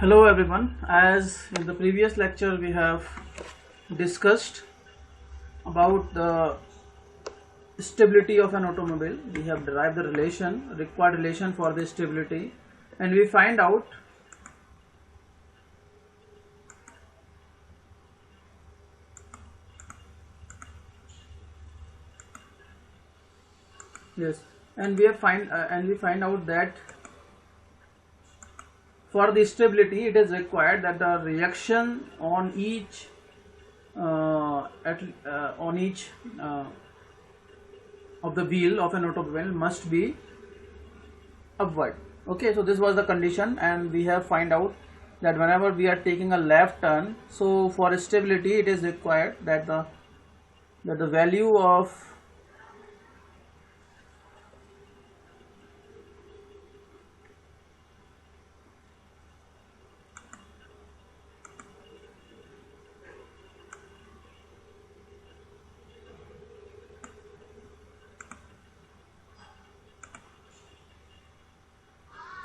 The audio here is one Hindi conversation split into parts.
Hello everyone. As in the previous lecture we have discussed about the stability of an automobile. We have derived the required relation for the stability, and we find out yes, and we find out that for the stability it is required that the reaction on each uh, at on each of the wheel of an automobile must be upward. Okay, so this was the condition, and we have find out that whenever we are taking a left turn, so for stability it is required that the value of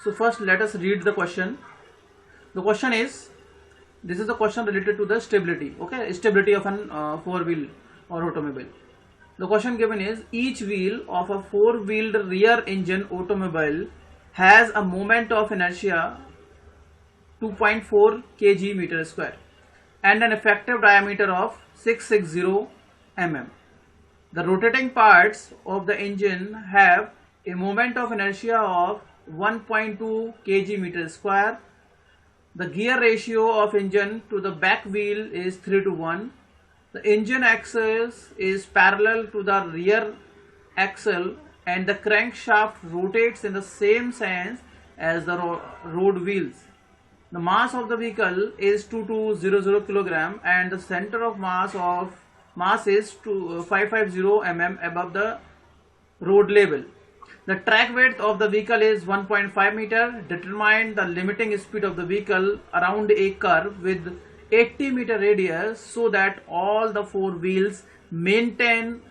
so first let us read the question. The question is, this is the question related to the stability. Okay, stability of an four wheel or automobile. The question given is, each wheel of a four-wheeled rear engine automobile has a moment of inertia 2.4 kg meter square and an effective diameter of 660 mm. The rotating parts of the engine have a moment of inertia of 1.2 kg meter square. The gear ratio of engine to the back wheel is 3 to 1. The engine axis is parallel to the rear axle and the crankshaft rotates in the same sense as the road wheels. The mass of the vehicle is 2200 kg and the center of mass is 550 mm above the road level. The track width of the vehicle is 1.5 meter. Determine the limiting speed of the vehicle around a curve with 80 meter radius so that all the four wheels maintain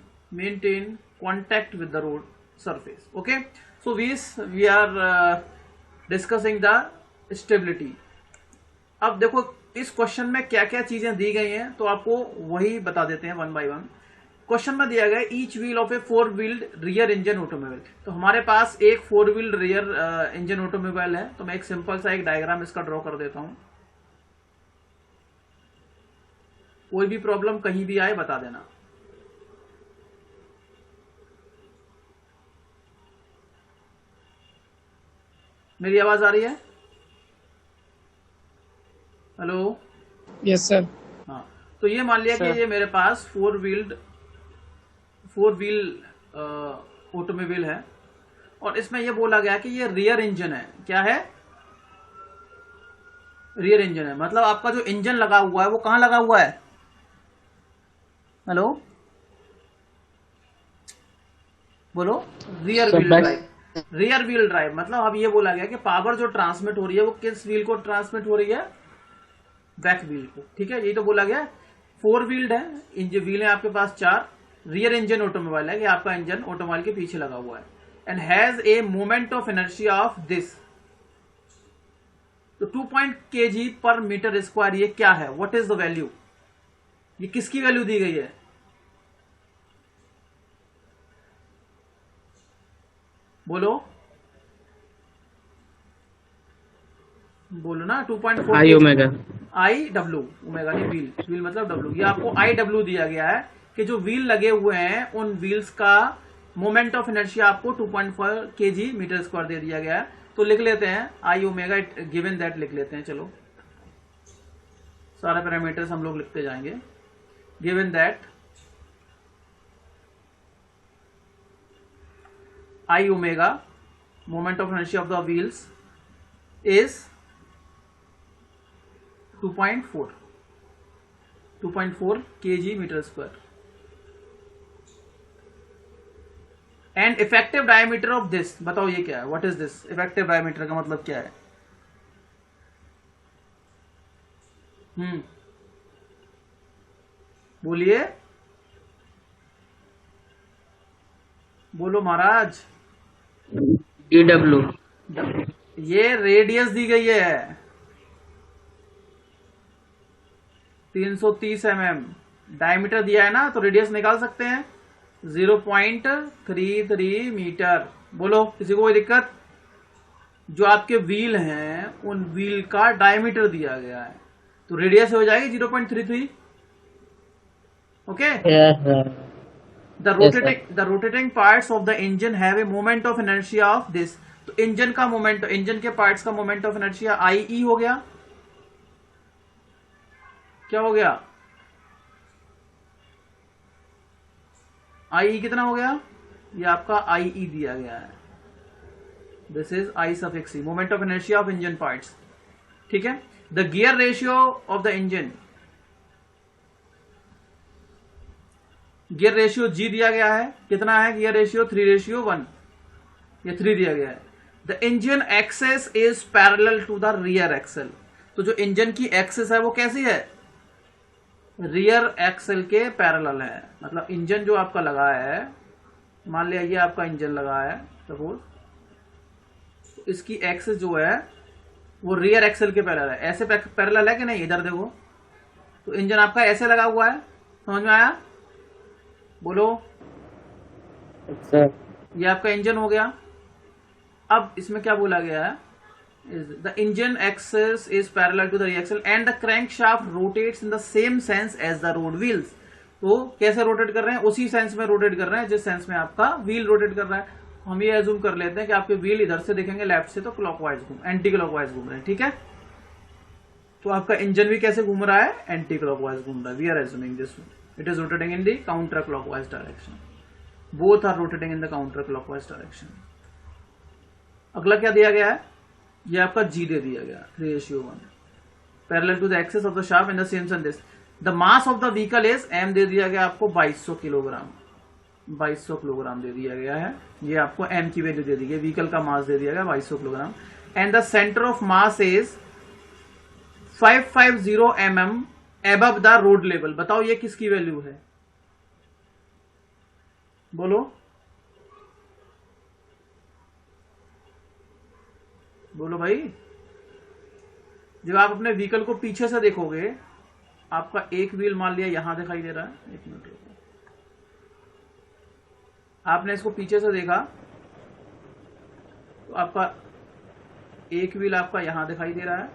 contact with the road surface. Okay, so we are discussing the stability. अब देखो इस क्वेश्चन में क्या क्या चीजें दी गई हैं, तो आपको वही बता देते हैं वन बाय वन. क्वेश्चन में दिया गया each wheel of A four wheeled rear engine automobile. तो हमारे पास एक four wheeled rear engine automobile है. तो मैं एक सिंपल सा एक डायग्राम इसका ड्रॉ कर देता हूं. कोई भी प्रॉब्लम कहीं भी आए बता देना. मेरी आवाज आ रही है? हेलो. Yes sir. हाँ, तो ये मान लिया कि ये मेरे पास फोर व्हील ऑटोमोबाइल है और इसमें ये बोला गया कि ये रियर इंजन है. क्या है? रियर इंजन है. मतलब आपका जो इंजन लगा हुआ है वो कहां लगा हुआ है? हेलो, बोलो. Rear wheel drive. Rear wheel drive मतलब अब ये बोला गया कि पावर जो ट्रांसमिट हो रही है वो किस व्हील को ट्रांसमिट हो रही है? बैक व्हील को. ठीक है, यही तो बोला गया. फोर व्हील्ड है, इंजन व्हील है आपके पास चार. रियर इंजन ऑटोमोबाइल है कि आपका इंजन ऑटोमोबाइल के पीछे लगा हुआ है. And has a moment of inertia of this. तो 2 kg पर मीटर स्क्वायर ये क्या है? What is the value? ये किसकी वैल्यू दी गई है? बोलो बोलो ना. 2.4 आई ओमेगा. I W. ओमेगा नहीं, व्हील. व्हील मतलब डब्ल्यू. ये आपको आई डब्ल्यू दिया गया है कि जो व्हील लगे हुए हैं उन व्हील्स का मोमेंट ऑफ इनर्शिया आपको 2.4 kg मीटर स्क्वायर दे दिया गया है. तो लिख लेते हैं आई ओमेगा गिवन दैट लिख लेते हैं. चलो, सारे पैरामीटर्स हम लोग लिखते जाएंगे. Given that I omega moment of inertia of the wheels is 2.4 kg metre square and effective diameter of this. बताओ ये क्या है? What is this? Effective diameter का मतलब क्या है? बोलिए, बोलो महाराज. ईडब्ल्यू. ये रेडियस दी गई है. 330 mm डायमीटर दिया है ना, तो रेडियस निकाल सकते हैं 0.33 मीटर। बोलो किसी को कोई दिक्कत? जो आपके व्हील हैं उन व्हील का डायमीटर दिया गया है, तो रेडियस हो जाएगी 0.33। Okay. Yes, sir. Yes, sir. The rotating parts of the engine have a moment of inertia of this. तो इंजन का मोमेंट, इंजन के पार्ट्स का मोमेंट ऑफ इनर्शिया आई हो गया। क्या हो गया? आई कितना हो गया? ये आपका आई दिया गया है। This is I suffix E, moment of inertia of engine parts. ठीक है। The gear ratio of the engine, gear ratio G दिया गया है। कितना है गियर रेशियो? 3:1। ये 3 दिया गया है। The engine axis is parallel to the rear axle. तो जो इंजन की एक्सेस है वो कैसी है? रियर एक्सल के पैरेलल है। मतलब इंजन जो आपका लगा है, मान लिया ये आपका इंजन लगा है सपोज, तो इसकी एक्सेस जो है वो रियर एक्सल के पैरेलल है। ऐसे पैरेलल है कि नहीं? इधर देखो, तो इंजन आपका ऐसे लगा हुआ है। समझ में आया? बोलो। Yes, sir. ये आपका इंजन हो गया। अब इसमें क्या बोला गया है? The engine axis is parallel to the rear axle and the crankshaft rotates in the same sense as the road wheels. तो कैसे रोटेट कर रहे हैं? उसी सेंस में रोटेट कर रहे हैं जिस सेंस में आपका व्हील रोटेट कर रहा है। हम ये एज्यूम कर लेते हैं कि आपके व्हील इधर से देखेंगे लेफ्ट से, तो क्लॉकवाइज एंटी क्लॉकवाइज घूम रहे हैं। ठीक है। तो आपका इंजन भी कैसे घूम रहा है? एंटी क्लॉकवाइज घूम रहा है। We are assuming this it is rotating in the counter clockwise direction. Both are rotating in the counter clockwise direction. अगला क्या दिया गया है? ये आपका जी दे दिया गया 3:1 parallel to the axes of the shaft in the same sense. The mass of the vehicle is M दे दिया गया आपको 2200 किलोग्राम। 2200 किलोग्राम दे दिया गया है। ये आपको एम की वैल्यू दे दी गई, व्हीकल का मास दे दिया गया 2200 kilogram. And the centre of mass is 550 mm above the road level. बताओ ये किसकी वैल्यू है? बोलो। बोलो भाई। जब आप अपने व्हीकल को पीछे से देखोगे, आपका एक व्हील मान लिया यहां दिखाई दे रहा है। एक मिनट रुको। आपने इसको पीछे से देखा तो आपका एक व्हील आपका यहां दिखाई दे रहा है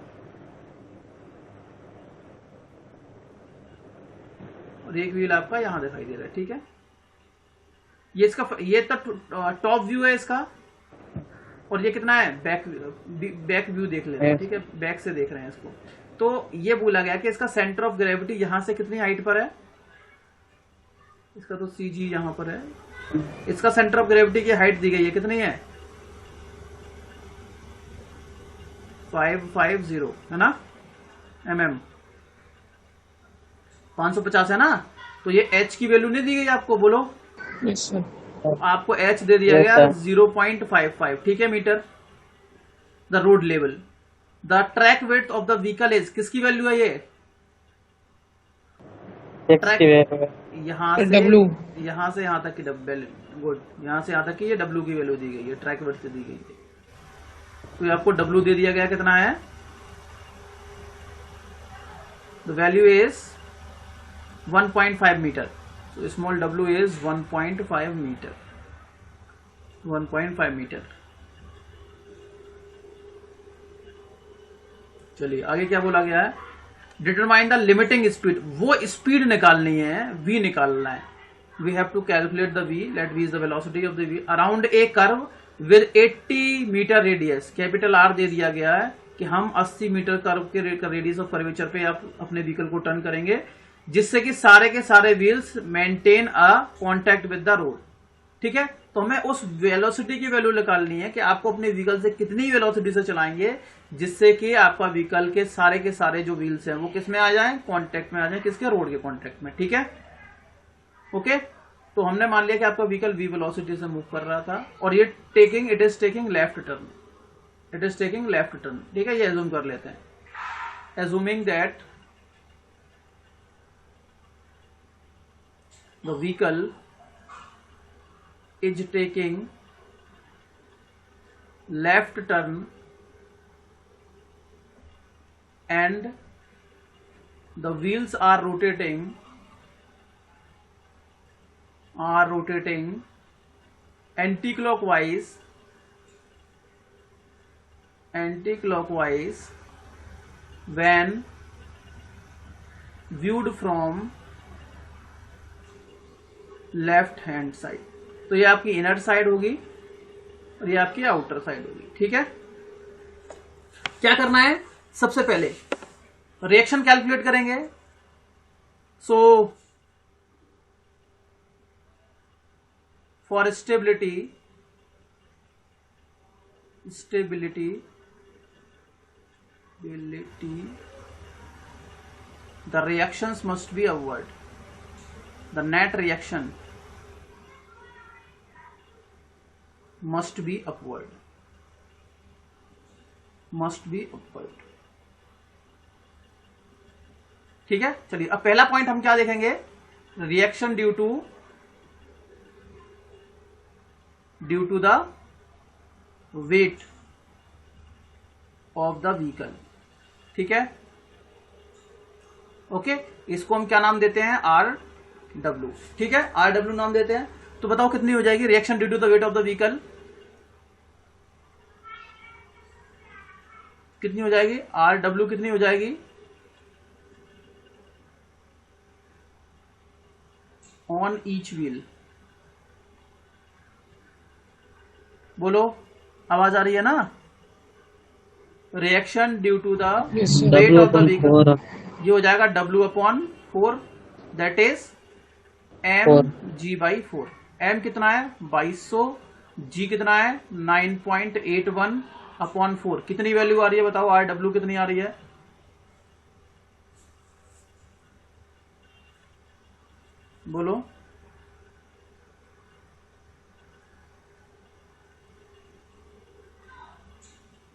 और एक व्हील आपका यहां दिखाई दे रहा है। ठीक है। ये तो टॉप व्यू है इसका, और ये कितना है? बैक व्यू देख लेते हैं। ठीक है। बैक से देख रहे हैं इसको। तो ये बोला गया कि इसका सेंटर ऑफ ग्रेविटी यहां से कितनी हाइट पर है? इसका तो सी जी यहां पर है। इसका सेंटर ऑफ ग्रेविटी की हाइट दी गई है, कितनी है? 550 है ना mm। 550 है ना? तो ये h की वैल्यू नहीं दी गई आपको? बोलो। Yes, sir. आपको h दे दिया Yes, गया sir. 0.55। ठीक है metre. The road level. The track width of the vehicle is, किसकी वैल्यू है ये? 60 यहाँ से W. यहाँ से यहाँ तक की गुड, यहाँ से यहाँ तक की ये W की वैल्यू दी गई है, ट्रैक विड्थ से दी गई है। तो ये आपको W दे दिया गया, कितना है? The value is 1.5 metre. तो small w is 1.5 metre. 1.5 metre. चलिए आगे क्या बोला गया है? Determine the limiting speed. वो स्पीड निकालनी है, v निकालना है। We have to calculate the v, let v is the velocity of the v around a curve with 80 metre radius. Capital R दे दिया गया है कि हम 80 मीटर कर्व के रेडियस ऑफ कर्वेचर पे आप अपने व्हीकल को टर्न करेंगे, जिससे कि सारे के सारे wheels maintain a contact with the road. ठीक है। तो हमें उस वेलोसिटी की वैल्यू निकालनी है कि आपको अपने व्हीकल से कितनी वेलोसिटी से चलाएंगे जिससे कि आपका व्हीकल के सारे जो व्हील्स हैं वो किस में आ जाएं? कांटेक्ट में आ जाएं। किसके? रोड के कांटेक्ट में। ठीक है। ओके। तो हमने मान लिया कि आपका व्हीकल v वेलोसिटी से मूव कर रहा था और ये it is taking left turn. It is taking left turn. ठीक है। ये एज्यूम कर लेते हैं। Assuming that the vehicle is taking left turn and the wheels are rotating anti-clockwise when viewed from left hand side. तो ये आपकी इनर साइड होगी और ये आपकी आउटर साइड होगी। ठीक है, क्या करना है, सबसे पहले रिएक्शन कैलकुलेट करेंगे। So for stability the reactions must be upward. The net reaction must be upward. ठीक है, चलिए अब पहला पॉइंट हम क्या देखेंगे, reaction due to the weight of the vehicle. ठीक है, ओके, इसको हम क्या नाम देते हैं, RW। ठीक है, RW नाम देते हैं। तो बताओ कितनी हो जाएगी reaction due to the weight of the vehicle, कितनी हो जाएगी, RW कितनी हो जाएगी, ऑन ईच व्हील। बोलो, आवाज आ रही है ना। Reaction due to the weight of the vehicle, ये हो जाएगा W/4, that is mg/4। m कितना है 2200, g कितना है 9.81/4। कितनी वैल्यू आ रही है बताओ, RW कितनी आ रही है, बोलो।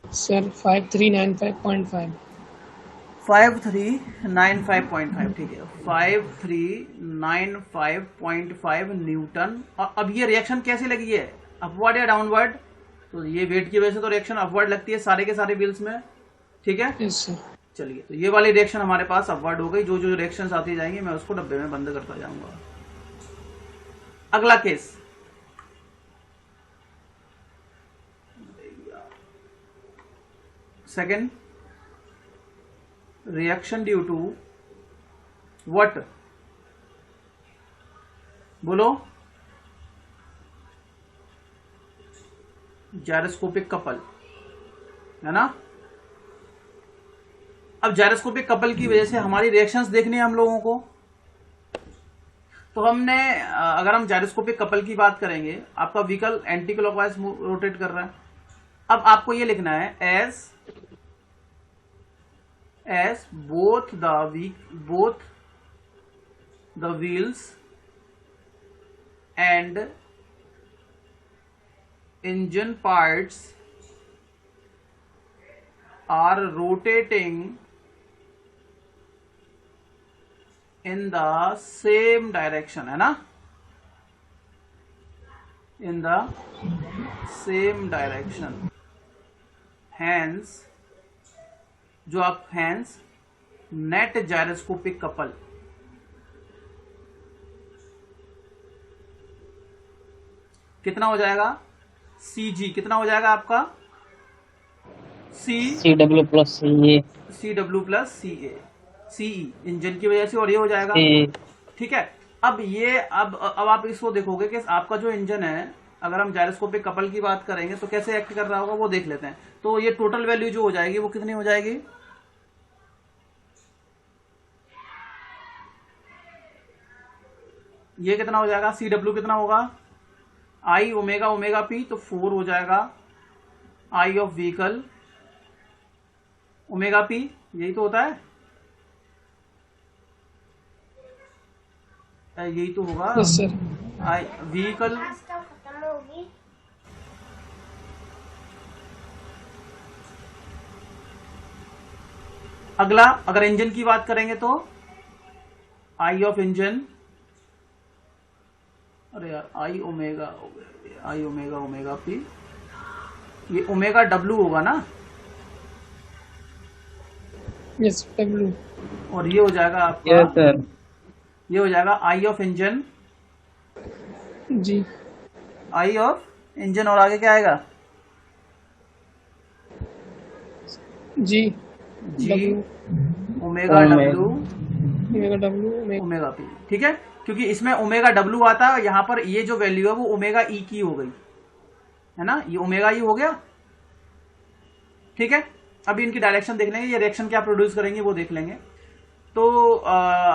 सर 5395.5। 5395.5, ठीक है, 5395.5 न्यूटन। और अब ये रिएक्शन कैसे लगी है, अपवर्ड या डाउनवर्ड, तो ये वेट की वजह से तो रिएक्शन अपवर्ड लगती है सारे के सारे व्हील्स में। ठीक है, यस सर। चलिए, तो ये वाली रिएक्शन हमारे पास अपवर्ड हो गई। जो जो रिएक्शन आती जाएंगी मैं उसको डब्बे में बंद करता जाऊंगा। अगला case, second, reaction due to what, बोलो, जायरोस्कोपिक कपल, है ना। अब जायरोस्कोपिक कपल की वजह से हमारी रिएक्शंस देखनी है हम लोगों को। तो हमने अगर हम जायरोस्कोपिक कपल की बात करेंगे, आपका व्हीकल एंटी क्लॉकवाइज रोटेट कर रहा है। अब आपको ये लिखना है as both the wheels and engine parts are rotating in the same direction, है ना, in the same direction, hence net gyroscopic couple कितना हो जाएगा, CG कितना हो जाएगा आपका, CW plus CA, CE engine की वजह से, और ये हो जाएगा। ठीक है, अब आप इसको देखोगे कि आपका जो इंजन है, अगर हम जायरोस्कोपिक कपल की बात करेंगे तो कैसे एक्ट कर रहा होगा वो देख लेते हैं। तो ये टोटल वैल्यू जो हो जाएगी वो कितनी हो जाएगी, ये कितना हो जाएगा, CW कितना होगा, I ओमेगा P, तो 4 हो जाएगा I of vehicle omega P, यही तो होता है, यही तो होगा। Yes sir. व्हीकल अगला, अगर इंजन की बात करेंगे तो I ऑफ इंजन, अरे यार I ओमेगा P, ये ओमेगा W होगा ना, Yes, W. और ये हो जाएगा आपका, Yes, sir. ये हो जाएगा I of engine, G. I of engine, और आगे क्या आएगा? G. G, W. Omega W, Omega W. Omega. Omega P. ठीक है, क्योंकि इसमें ओमेगा डब्ल्यू आता है, यहाँ पर ये जो वैल्यू है वो ओमेगा ई की हो गई है ना, ये ओमेगा ई हो गया। ठीक है, अभी इनकी डायरेक्शन देख लेंगे, ये रिएक्शन क्या प्रोड्यूस करेंगे वो देख लेंगे। तो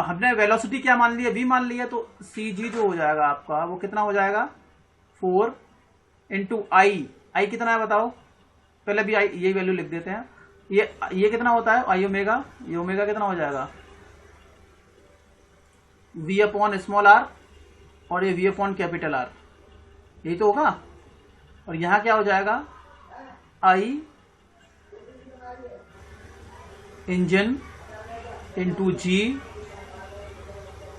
हमने वेलोसिटी क्या मान लिया, v मान लिया, तो सी जी जो हो जाएगा आपका वो कितना हो जाएगा, 4 इंटू आई। आई कितना है बताओ, पहले भी आई यही वैल्यू लिख देते हैं। ये कितना होता है आई ओमेगा, ये ओमेगा कितना हो जाएगा, v अपॉन स्मॉल आर, और ये v अपॉन कैपिटल आर, यही तो होगा। और यहां क्या हो जाएगा, I engine into G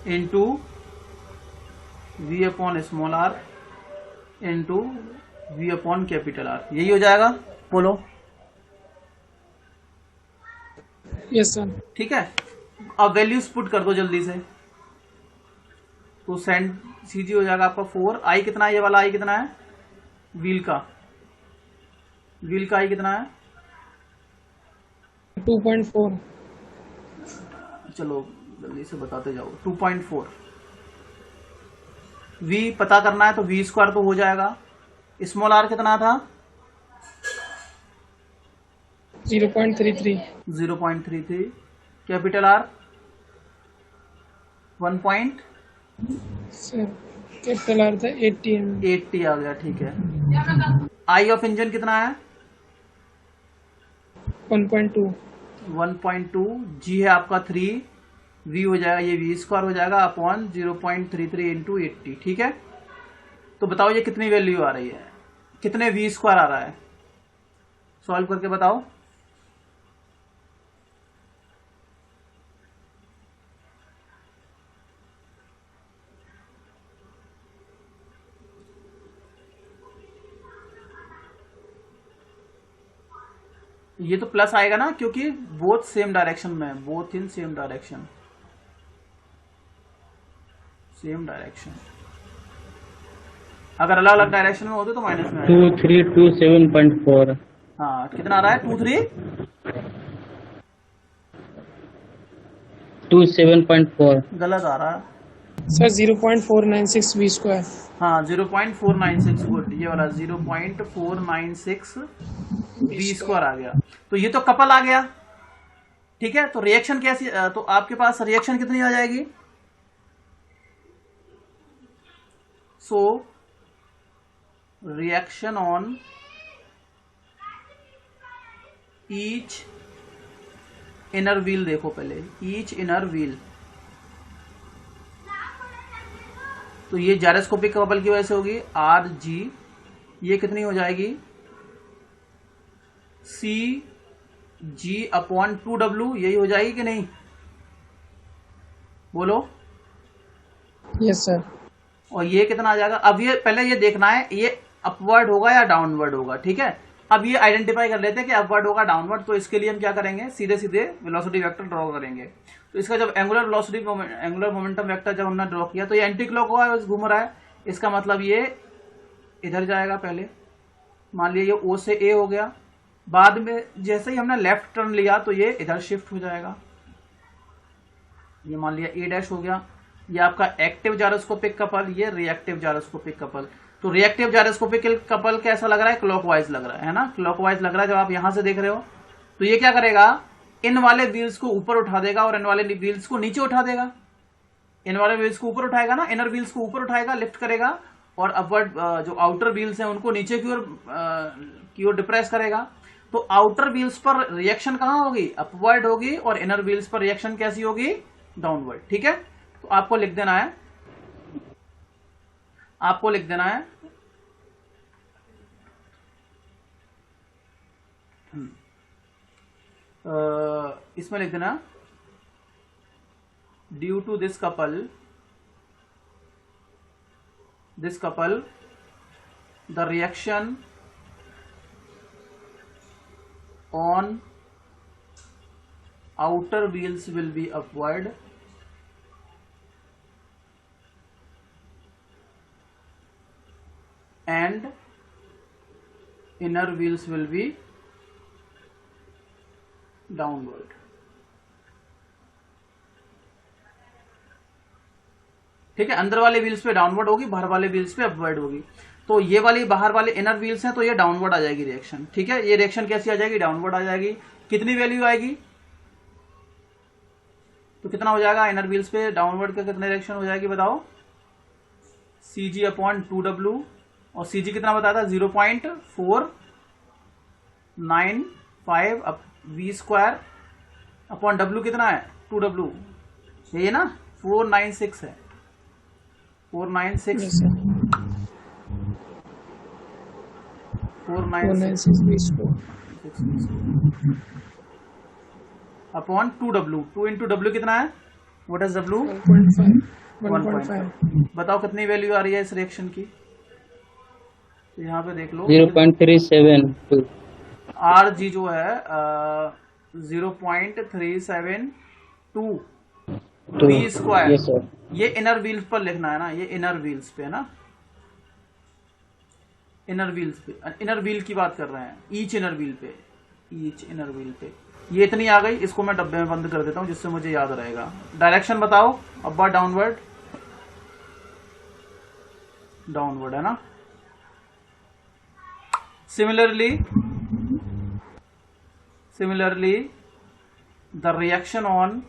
into V upon small R into V upon capital R, यही हो जाएगा। बोलो। Yes, sir. ठीक है, अब वैल्यूज पुट कर दो जल्दी से। तो सेंड सी जी हो जाएगा आपका 4, आई कितना है, ये वाला आई कितना है, व्हील का आई कितना है, 2.4. चलो जल्दी से बताते जाओ, 2.4। v पता करना है तो v स्क्वायर तो हो जाएगा। स्मॉल आर कितना था, 0.33. 0.33। Capital R 1. Sir. Capital R था 80 mm. 80 आ गया, ठीक है। आई ऑफ इंजन कितना है, 1.2. 1.2। जी है आपका 3, v हो जाएगा, ये v स्क्वायर हो जाएगा अपॉन 0.33 इंटू 80। ठीक है, तो बताओ ये कितनी वैल्यू आ रही है, कितने v स्क्वायर आ रहा है, सॉल्व करके बताओ। ये तो प्लस आएगा ना, क्योंकि बोथ सेम डायरेक्शन में है, both in same direction, same direction. अगर अलग अलग डायरेक्शन में होते तो माइनस में आएगा। 2327.4. हाँ, कितना आ रहा है, 27.4. गलत आ रहा है। Sir, 0.496 V square. हाँ, 0.496, गुड, ये वाला 0.496 v स्क्वायर आ गया। तो ये तो कपल आ गया। ठीक है, तो रिएक्शन कैसी, तो आपके पास रिएक्शन कितनी आ जाएगी, so reaction on each inner wheel, देखो पहले ईच इनर व्हील, तो ये जायरोस्कोपिक कपल की वजह से होगी आर जी, ये कितनी हो जाएगी, सी जी अपॉन 2W, यही हो जाएगी कि नहीं, बोलो। Yes, sir. और ये कितना आ जाएगा, अब ये पहले ये देखना है ये अपवर्ड होगा या डाउनवर्ड होगा। ठीक है, अब ये आइडेंटिफाई कर लेते हैं कि अपवर्ड होगा डाउनवर्ड, तो इसके लिए हम क्या करेंगे, सीधे सीधे वेलोसिटी वेक्टर ड्रॉ करेंगे। तो इसका जब angular velocity angular momentum vector जब हमने ड्रॉ किया तो ये एंटी क्लॉकवाइज घूम रहा है, इसका मतलब ये इधर जाएगा। पहले मान लिया ये ओ से ए हो गया, बाद में जैसे ही हमने लेफ्ट टर्न लिया तो ये इधर शिफ्ट हो जाएगा, ये मान लिया ए डैश हो गया। ये आपका एक्टिव जायरोस्कोपिक कपल, ये रिएक्टिव जायरोस्कोपिक कपल। तो रिएक्टिव जायरोस्कोपिक कपल कैसा लग रहा है, क्लॉकवाइज लग रहा है ना, क्लॉकवाइज लग रहा है। जब आप यहां से देख रहे हो तो ये क्या करेगा, इन वाले व्हील्स को ऊपर उठा देगा और इन वाले व्हील्स को नीचे उठा देगा। इन वाले व्हील्स को ऊपर उठाएगा ना, इनर व्हील्स को ऊपर उठाएगा, लिफ्ट करेगा, और अपवर्ड जो आउटर व्हील्स हैं उनको नीचे की ओर डिप्रेस करेगा। तो आउटर व्हील्स पर रिएक्शन कहां होगी, अपवर्ड होगी, और इनर व्हील्स पर रिएक्शन कैसी होगी, डाउनवर्ड। ठीक है, तो आपको लिख देना है, आपको लिख देना है इसमें लिख देना, due to this couple the reaction on outer wheels will be upward and inner wheels will be downward. ठीक है, अंदर वाले व्हील्स पे डाउनवर्ड होगी, बाहर वाले व्हील्स पे अपवर्ड होगी। तो ये वाली बाहर वाले इनर व्हील्स हैं तो ये डाउनवर्ड आ जाएगी रिएक्शन। ठीक है, ये रिएक्शन कैसी आ जाएगी, डाउनवर्ड आ जाएगी। कितनी वैल्यू आएगी, तो कितना हो जाएगा इनर व्हील्स पे डाउनवर्ड का कितने रिएक्शन हो जाएगी बताओ, CG अपॉन 2W, और CG कितना बताया था 0.495 V स्क्वायर अपॉन W कितना है 2W, ये ना 496 है, 496 अपॉन 2W, 2 इंटू W कितना है, व्हाट इज W 1.5। बताओ कितनी वैल्यू आ रही है इस रिएक्शन की, तो यहाँ पे देख लो 0.372 RG जो है 0.372 V स्क्वायर। यस सर, ये इनर व्हील्स पर लिखना है ना, ये इनर व्हील्स पे है ना, इनर व्हील्स पे, इनर व्हील की बात कर रहे हैं, ईच इनर व्हील पे, ईच इनर व्हील पे। ये इतनी आ गई, इसको मैं डब्बे में बंद कर देता हूं जिससे मुझे याद रहेगा। डायरेक्शन बताओ, अब्बा डाउनवर्ड, डाउनवर्ड है ना। Similarly the reaction on,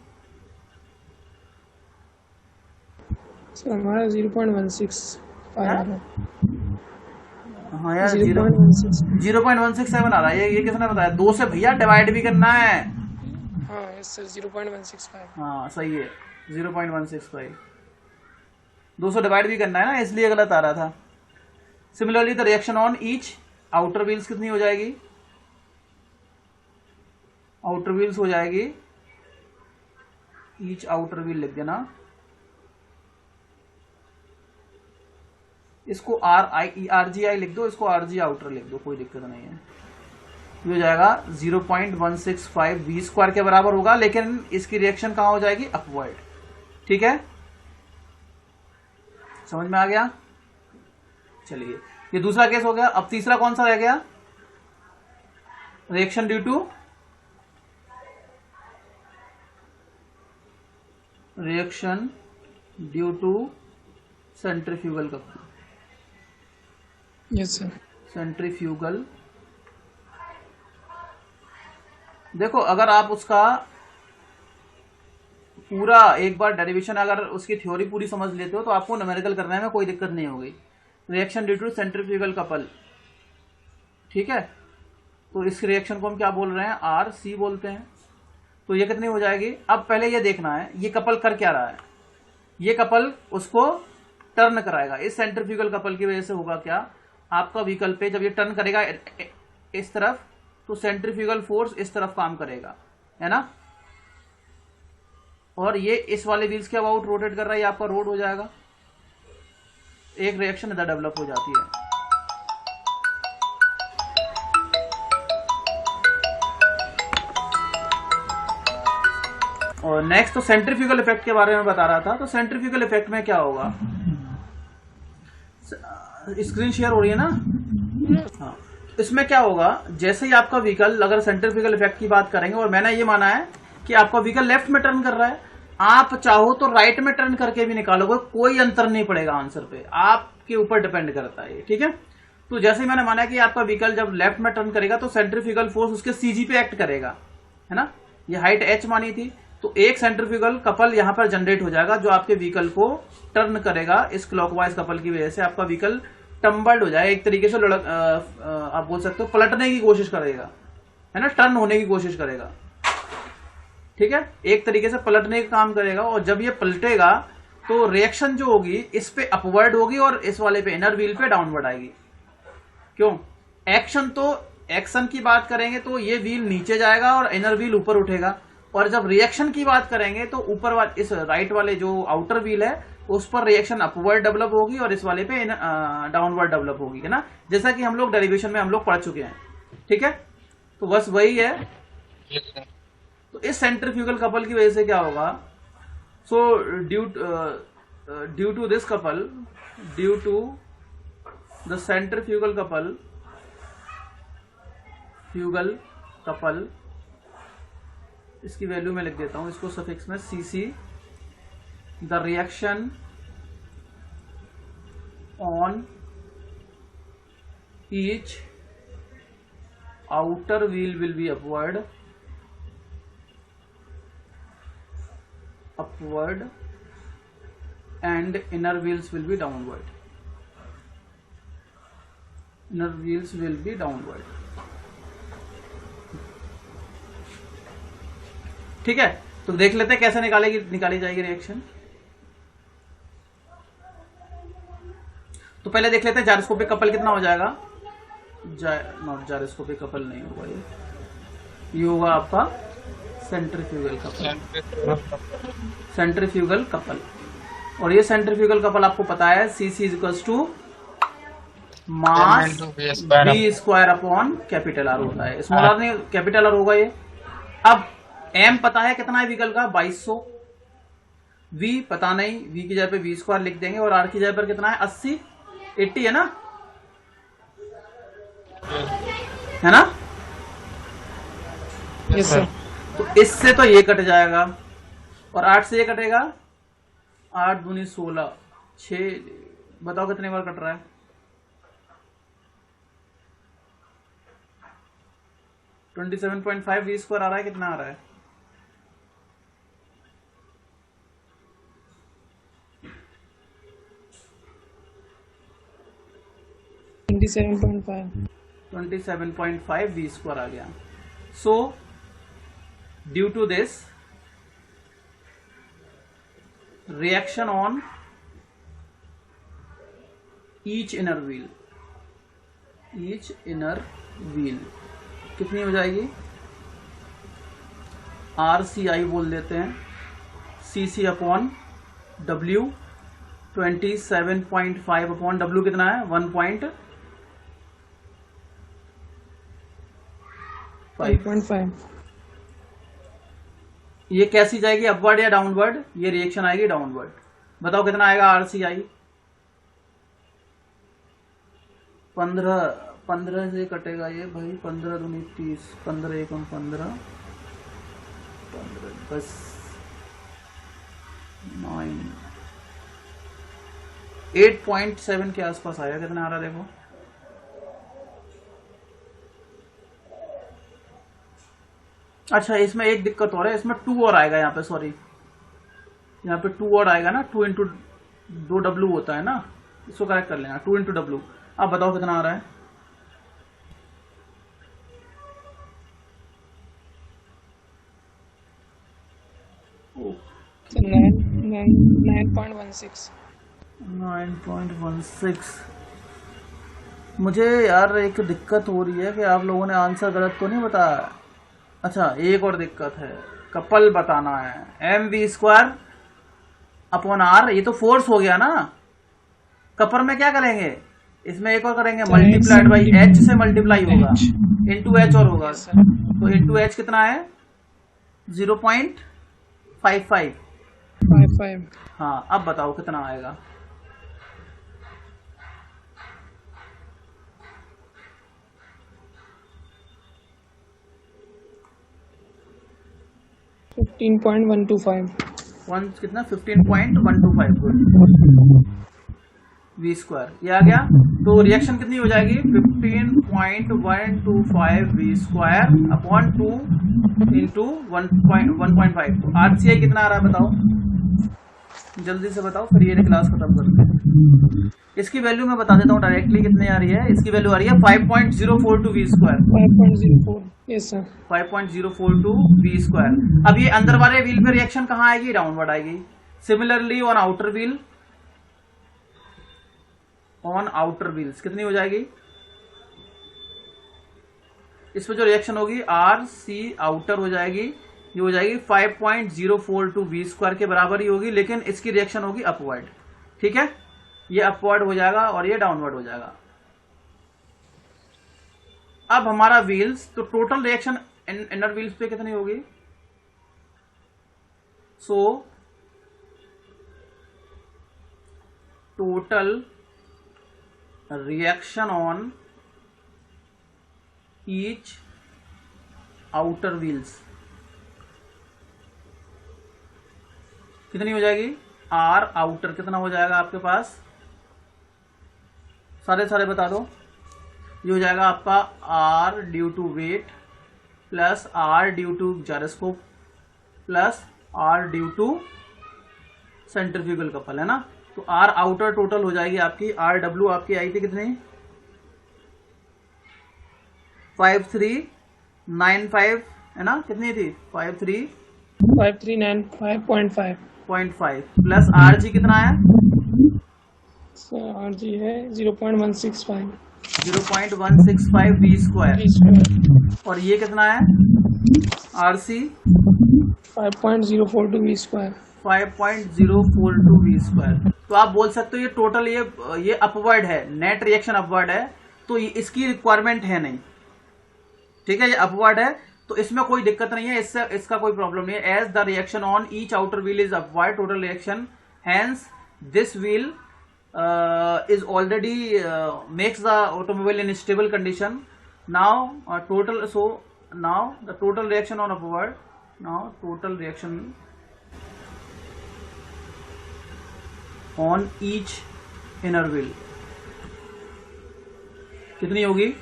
sir हमारा 0.165 आ रहा है। हाँ यार 0.167 आ रहा है। ये किसने बताया, 2 से भैया डिवाइड भी करना है। हाँ यस सर 0.165। हाँ सही है 0.165, 200 डिवाइड भी करना है ना, इसलिए गलत आ रहा था। Similarly the reaction on each outer wheels कितनी हो जाएगी, आउटर व्हील्स हो जाएगी, ईच आउटर व्हील लिख देना, इसको RGI लिख दो, इसको RG आउटर लिख दो, कोई दिक्कत नहीं है। ये हो जाएगा 0.165 V स्क्वायर के बराबर होगा, लेकिन इसकी रिएक्शन कहां हो जाएगी, अपवर्ड। ठीक है, समझ में आ गया। चलिए ये दूसरा केस हो गया। अब तीसरा कौन सा रह गया, reaction due to, reaction due to centrifugal couple. Yes sir, centrifugal, देखो अगर आप उसका पूरा एक बार डेरिवेशन, अगर उसकी थ्योरी पूरी समझ लेते हो तो आपको न्यूमेरिकल करने में कोई दिक्कत नहीं होगी। Reaction due to centrifugal couple, ठीक है, तो इस रिएक्शन को हम क्या बोल रहे हैं, RC बोलते हैं। तो ये कितनी हो जाएगी, अब पहले ये देखना है ये कपल कर क्या रहा है, ये कपल उसको टर्न कराएगा। इस सेंट्रीफ्यूगल कपल की वजह से होगा क्या, आपका व्हीकल पे जब ये टर्न करेगा इस तरफ, तो सेंट्रीफ्यूगल फोर्स इस तरफ काम करेगा, है ना, और ये इस वाले व्हील्स के अबाउट रोटेट कर रहा है, ये आपका रोड हो जाएगा। एक रिएक्शन इधर डेवलप हो जाती है। और नेक्स्ट तो सेंट्रीफ्यूगल इफेक्ट के बारे में बता रहा था। तो सेंट्रीफ्यूगल इफेक्ट में क्या होगा, स्क्रीन शेयर हो रही है ना, हाँ, इसमें क्या होगा, जैसे ही आपका व्हीकल, अगर सेंट्रीफ्यूगल इफेक्ट की बात करेंगे, और मैंने ये माना है कि आपका व्हीकल लेफ्ट में टर्न कर रहा है, आप चाहो तो राइट में टर्न करके भी निकालोगे, कोई अंतर नहीं पड़ेगा आंसर पे, आपके ऊपर डिपेंड करता है, ठीक है। तो जैसे ही मैंने माना कि आपका व्हीकल जब लेफ्ट में टर्न करेगा तो सेंट्रीफ्यूगल फोर्स उसके CG पे एक्ट करेगा, है ना, ये हाइट H मानी थी, तो एक सेंट्रीफ्यूगल कपल यहां पर जनरेट हो जाएगा जो आपके व्हीकल को टर्न करेगा। इस क्लॉकवाइज कपल की वजह से आपका व्हीकल टम्बल्ड हो जाएगा, एक तरीके से आप बोल सकते हो पलटने की कोशिश करेगा, है ना, टर्न होने की कोशिश करेगा, ठीक है, एक तरीके से पलटने का काम करेगा। और जब ये पलटेगा तो रिएक्शन जो होगी इस पे अपवर्ड होगी और इस वाले पे इनर व्हील पे डाउनवर्ड आएगी। क्यों, एक्शन की बात करेंगे तो ये व्हील नीचे जाएगा और इनर व्हील ऊपर उठेगा, और जब रिएक्शन की बात करेंगे तो ऊपर वाले, इस राइट वाले जो आउटर व्हील है उस पर रिएक्शन अपवर्ड डेवलप होगी और इस वाले पे डाउनवर्ड डेवलप होगी, है ना, जैसा कि हम लोग डेरिवेशन में हम लोग पढ़ चुके हैं, ठीक है। तो बस वही है, तो इस सेंट्रीफ्यूगल कपल की वजह से क्या होगा, so due to this couple, due to the centrifugal couple, इसकी वैल्यू में लिख देता हूं इसको सफिक्स में Cc, the reaction on each outer wheel will be upward and inner wheels will be downward. ठीक है, तो देख लेते हैं कैसे निकाली जाएगी रिएक्शन। तो पहले देख लेते हैं जायरोस्कोपिक कपल कितना हो जाएगा। नॉट जायरोस्कोपिक कपल नहीं होगा ये होगा आपका सेंट्रीफ्यूगल कपल। और ये सेंट्रीफ्यूगल कपल आपको पता है Cc equals to mass V square upon capital R होता है। स्मॉल r नहीं कैपिटल R होगा ये। अब m पता है कितना है व्हीकल का 2200, v पता नहीं, v की जगह पे v स्क्वायर लिख देंगे और r की जगह पर कितना है 80 है ना, है ना। Yes sir. तो इससे तो ये कट जाएगा और 8 से ये कटेगा, 8 दूनी 16, 6, बताओ कितने बार कट रहा है। 27.5 v स्क्वायर आ रहा है, कितना आ रहा है 27.5 v स्क्वायर आ गया। So due to this reaction on each inner wheel कितनी हो जाएगी, RCI बोल देते हैं, CC upon W, 27.5 upon W कितना है 1.5। ये कैसी जाएगी, अपवर्ड या डाउनवर्ड, ये रिएक्शन आएगी डाउनवर्ड। बताओ कितना आएगा RCI, 15 से कटेगा ये भाई, 15 दूनी 30, 15 एकम 15, 10 9, 8.7 के आसपास आएगा। कितना आ रहा देखो, अच्छा इसमें एक दिक्कत और है, इसमें 2 और आएगा यहाँ पे, सॉरी यहाँ पे 2 और आएगा ना, 2 इंटू 2W होता है ना, इसको करेक्ट कर लेना, 2 इंटू W। अब बताओ कितना आ रहा है, तो 9.16। मुझे यार एक दिक्कत हो रही है कि आप लोगों ने आंसर गलत तो नहीं बताया। अच्छा एक और दिक्कत है, कपल बताना है, mv स्क्वायर अपॉन r, ये तो फोर्स हो गया ना। कपर में क्या करेंगे, इसमें एक और करेंगे, मल्टीप्लाइड बाई h से मल्टीप्लाई होगा, इंटू h और होगा, तो इंटू h कितना है 0.55। हाँ अब बताओ कितना आएगा, कितना 15.125 v स्क्वायर, ये आ गया। तो रिएक्शन कितनी हो जाएगी 15.125 v स्क्वायर अपॉन 2 इंटू 1.5। तो RCI कितना आ रहा है बताओ, जल्दी से बताओ, फिर ये क्लास खत्म करते हैं। इसकी वैल्यू मैं बता देता हूँ डायरेक्टली कितने आ रही है, इसकी वैल्यू आ रही है 5.042 v square, 5.04। Yes sir, 5.042 v square. अब ये अंदर वाले व्हील पे रिएक्शन कहाँ आएगी, डाउनवर्ड आएगी। सिमिलरली ऑन आउटर व्हील्स कितनी हो जाएगी, इस पर जो रिएक्शन होगी RC आउटर हो जाएगी, ये हो जाएगी 5.042 v स्क्वायर के बराबर ही होगी, लेकिन इसकी रिएक्शन होगी अपवर्ड। ठीक है, ये अपवर्ड हो जाएगा और ये डाउनवर्ड हो जाएगा। अब हमारा व्हील्स, तो टोटल रिएक्शन इनर व्हील्स पे कितनी होगी, सो total reaction on each outer wheels कितनी हो जाएगी? R outer कितना हो जाएगा आपके पास? सारे बता दो। ये हो जाएगा आपका R due to weight plus R due to gyroscope plus R due to centrifugal couple, है ना। तो आर आउटर टोटल हो जाएगी आपकी, आर डब्ल्यू आपकी आई थी कितनी? 5395, है ना, कितनी थी? 5395.5 प्लस आर जी कितना है? आर जी है 0.165 वी स्क्वायर, और ये कितना है? R C 5.042 V square 5.042 V square. तो आप बोल सकते हो ये टोटल ये अपवर्ड है, नेट रिएक्शन अपवर्ड है, तो इसकी रिक्वायरमेंट है नहीं, ठीक है। ये अपवर्ड है तो इसमें कोई दिक्कत नहीं है, इसका कोई प्रॉब्लम नहीं है। As the reaction on each outer wheel is upward total reaction, hence this wheel is already makes the automobile in stable condition. Now now the total reaction on upward, now total reaction on each inner wheel कितनी होगी?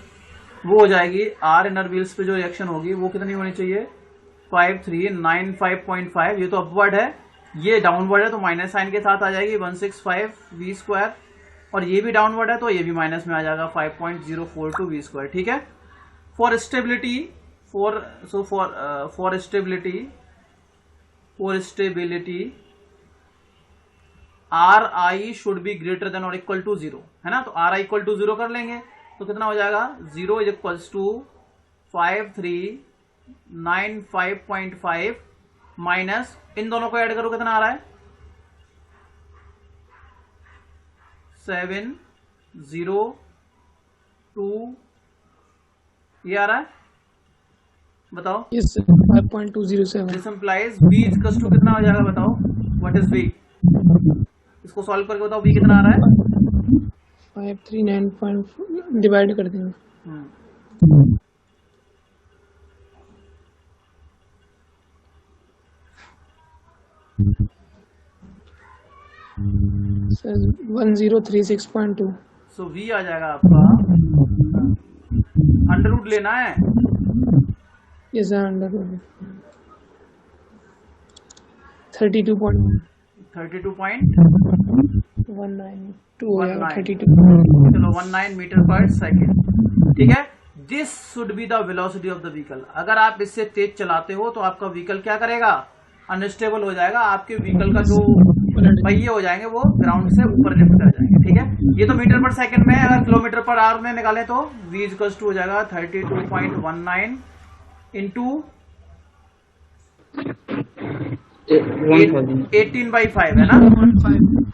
वो हो जाएगी आर इनर व्हील्स पे जो रिएक्शन होगी वो कितनी होनी चाहिए? 5395.5। ये तो अपवर्ड है, ये डाउनवर्ड है तो माइनस साइन के साथ आ जाएगी 165 वी स्क्वायर, और ये भी डाउनवर्ड है तो ये भी माइनस में आ जाएगा 5.042 वी स्क्वायर, ठीक है। For stability for stability are I should be greater than और इक्वल टू 0, है ना। तो आर आई इक्वल टू 0 कर लेंगे तो कितना हो जाएगा? 0 इज इक्वल्स टू 5395.5 माइनस, इन दोनों को ऐड करो कितना आ रहा है? 702, ये आ रहा है, बताओ। Yes 5.207। This implies v equals to कितना हो जाएगा? बताओ व्हाट इज v, इसको सॉल्व करके बताओ v कितना आ रहा है? 539. डिवाइड कर देंगे। सर 1036.2। सो v आ जाएगा आपका, अंडर रूट लेना है। यस सर अंडर रूट 32.192 चलो 19 मीटर पर सेकेंड, ठीक है। This should be the velocity of the vehicle. अगर आप इससे तेज चलाते हो तो आपका व्हीकल क्या करेगा? अनस्टेबल हो जाएगा, आपके व्हीकल का जो पहिए हो जाएंगे वो ग्राउंड से ऊपर लिफ्ट कर जाएंगे, ठीक है। ये तो मीटर पर सेकंड में है, अगर किलोमीटर पर आवर में निकाले तो v इक्वल्स टू हो जाएगा 32.19 इंटू 18/5, है ना।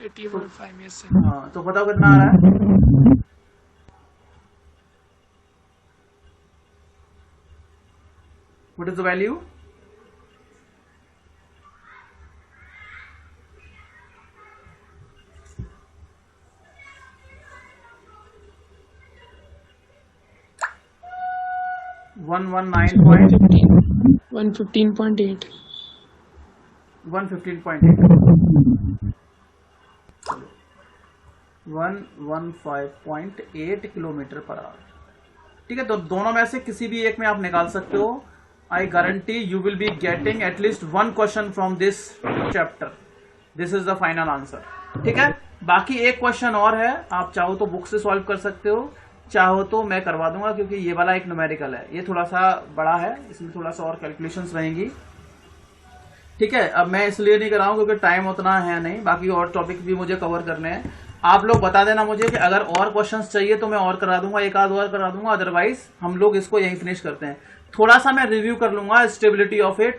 18.5 यस सर। हाँ, तो बताओ कितना आ रहा है? What is the value? One 115.8 115.8 kilometre per hour, ठीक है। तो दोनों में से किसी भी एक में आप निकाल सकते हो। I guarantee you will be getting at least one question from this chapter. This is the final answer, ठीक है। बाकी एक क्वेश्चन और है, आप चाहो तो बुक से सॉल्व कर सकते हो, चाहो तो मैं करवा दूंगा, क्योंकि ये वाला एक न्यूमेरिकल है, ये थोड़ा सा बड़ा है, इसमें थोड़ा सा और कैलकुलेशंस रहेंगी, ठीक है। अब मैं इसलिए नहीं कर रहा हूं क्योंकि टाइम उतना है नहीं, बाकी और टॉपिक भी मुझे कवर करने हैं। आप लोग बता देना मुझे कि अगर और क्वेश्चंस चाहिए तो मैं और करा दूंगा, एक आध और करा दूंगा, अदरवाइज हम लोग इसको यहीं फिनिश करते हैं। थोड़ा सा मैं रिव्यू कर लूंगा स्टेबिलिटी ऑफ ए